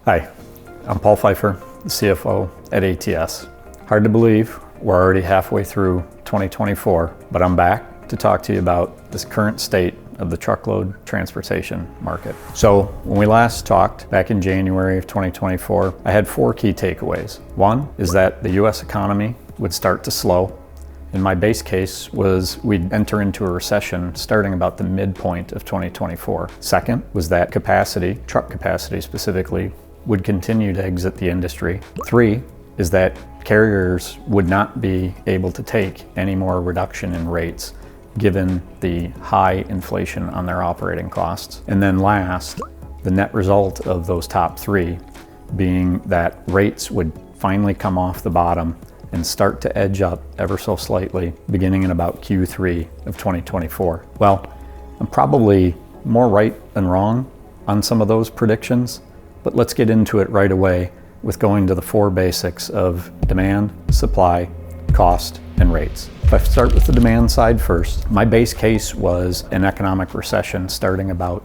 Hi, I'm Paul Pfeiffer, the CFO at ATS. Hard to believe we're already halfway through 2024, but I'm back to talk to you about this current state of the truckload transportation market. So when we last talked back in January of 2024, I had 4 key takeaways. One is that the US economy would start to slow, and my base case was we'd enter into a recession starting about the midpoint of 2024. Second was that capacity, truck capacity specifically, would continue to exit the industry. 3 is that carriers would not be able to take any more reduction in rates given the high inflation on their operating costs. And then last, the net result of those top 3 being that rates would finally come off the bottom and start to edge up ever so slightly beginning in about Q3 of 2024. Well, I'm probably more right than wrong on some of those predictions, but let's get into it right away with going to the 4 basics of demand, supply, cost, and rates. If I start with the demand side first, my base case was an economic recession starting about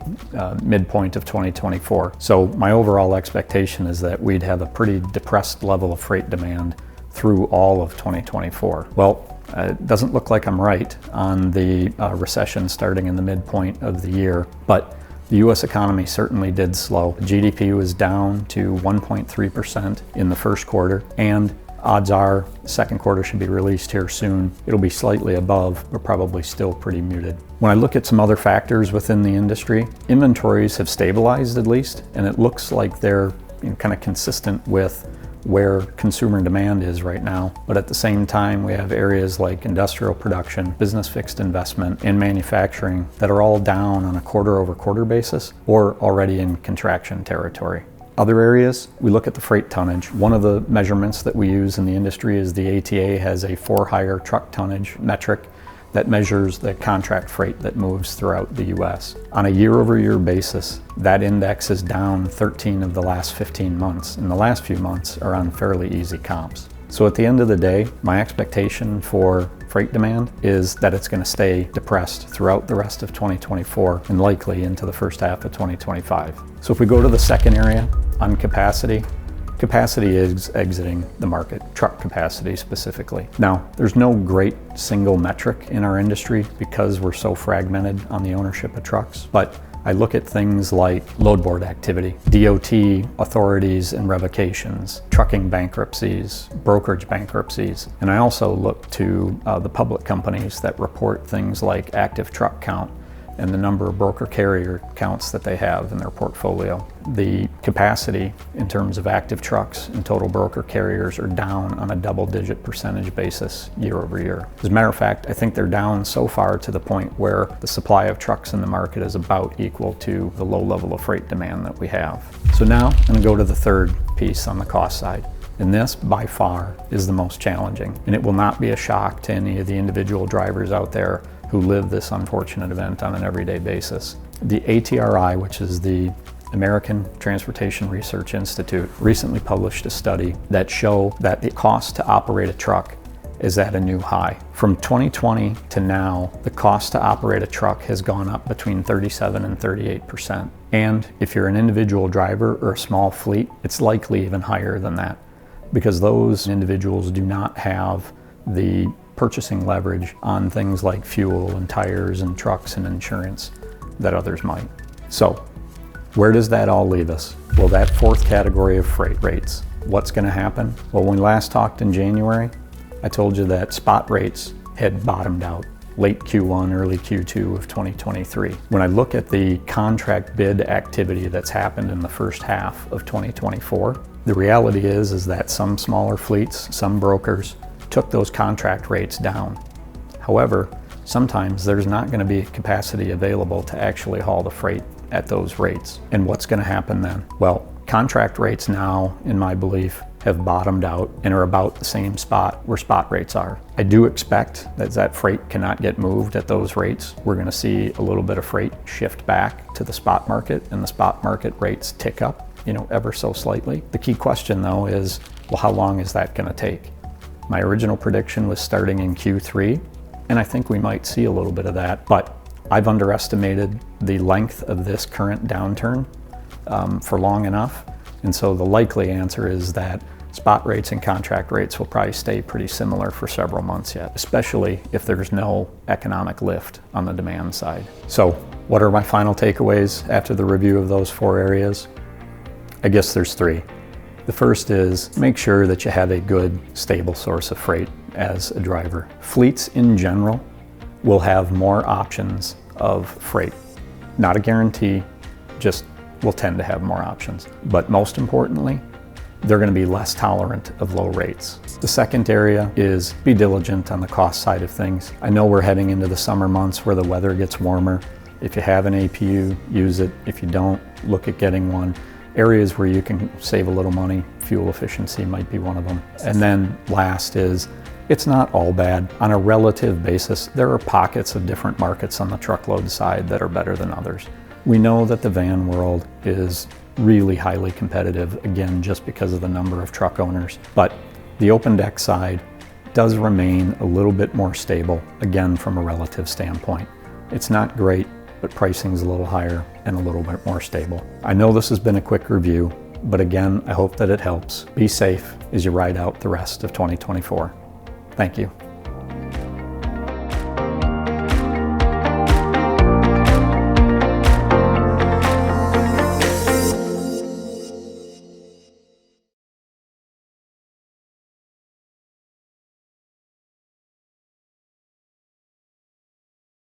midpoint of 2024. So my overall expectation is that we'd have a pretty depressed level of freight demand through all of 2024. Well, it doesn't look like I'm right on the recession starting in the midpoint of the year, but the US economy certainly did slow. GDP was down to 1.3% in the first quarter, and odds are the second quarter should be released here soon. It'll be slightly above, but probably still pretty muted. When I look at some other factors within the industry, inventories have stabilized at least, and it looks like they're kind of consistent with where consumer demand is right now. But at the same time, we have areas like industrial production, business fixed investment, and manufacturing that are all down on a quarter-over-quarter basis or already in contraction territory. Other areas, we look at the freight tonnage. One of the measurements that we use in the industry is the ATA has a for-hire truck tonnage metric that measures the contract freight that moves throughout the US. On a year-over-year basis, that index is down 13 of the last 15 months, and the last few months are on fairly easy comps. So at the end of the day, my expectation for freight demand is that it's going to stay depressed throughout the rest of 2024 and likely into the first half of 2025. So if we go to the second area on capacity, capacity is exiting the market, truck capacity specifically. Now, there's no great single metric in our industry because we're so fragmented on the ownership of trucks, but I look at things like load board activity, DOT authorities and revocations, trucking bankruptcies, brokerage bankruptcies, and I also look to the public companies that report things like active truck count and the number of broker carrier counts that they have in their portfolio. The capacity in terms of active trucks and total broker carriers are down on a double-digit percentage basis year over year. As a matter of fact, I think they're down so far to the point where the supply of trucks in the market is about equal to the low level of freight demand that we have. So now I'm going to go to the third piece on the cost side. And this, by far, is the most challenging. And it will not be a shock to any of the individual drivers out there who live this unfortunate event on an everyday basis. The ATRI, which is the American Transportation Research Institute, recently published a study that showed that the cost to operate a truck is at a new high. From 2020 to now, the cost to operate a truck has gone up between 37 and 38%. And if you're an individual driver or a small fleet, it's likely even higher than that, because those individuals do not have the purchasing leverage on things like fuel and tires and trucks and insurance that others might. So where does that all leave us? Well, that fourth category of freight rates. What's going to happen? Well, when we last talked in January, I told you that spot rates had bottomed out late Q1, early Q2 of 2023. When I look at the contract bid activity that's happened in the first half of 2024, the reality is that some smaller fleets, some brokers, took those contract rates down. However, sometimes there's not going to be capacity available to actually haul the freight at those rates. And what's going to happen then? Well, contract rates now, in my belief, have bottomed out and are about the same spot where spot rates are. I do expect that freight cannot get moved at those rates. We're going to see a little bit of freight shift back to the spot market, and the spot market rates tick up, ever so slightly. The key question though is, well, how long is that going to take? My original prediction was starting in Q3, and I think we might see a little bit of that, but I've underestimated the length of this current downturn for long enough And so the likely answer is that spot rates and contract rates will probably stay pretty similar for several months yet, especially if there's no economic lift on the demand side. So what are my final takeaways after the review of those 4 areas? I guess there's 3. The first is make sure that you have a good, stable source of freight as a driver. Fleets in general will have more options of freight. Not a guarantee, just will tend to have more options. But most importantly, they're going to be less tolerant of low rates. The second area is be diligent on the cost side of things. I know we're heading into the summer months where the weather gets warmer. If you have an APU, use it. If you don't, look at getting one. Areas where you can save a little money, fuel efficiency might be one of them. And then last is, it's not all bad. On a relative basis, there are pockets of different markets on the truckload side that are better than others. We know that the van world is really highly competitive, again, just because of the number of truck owners. But the open deck side does remain a little bit more stable, again, from a relative standpoint. It's not great, but pricing's a little higher and a little bit more stable. I know this has been a quick review, but again, I hope that it helps. Be safe as you ride out the rest of 2024. Thank you.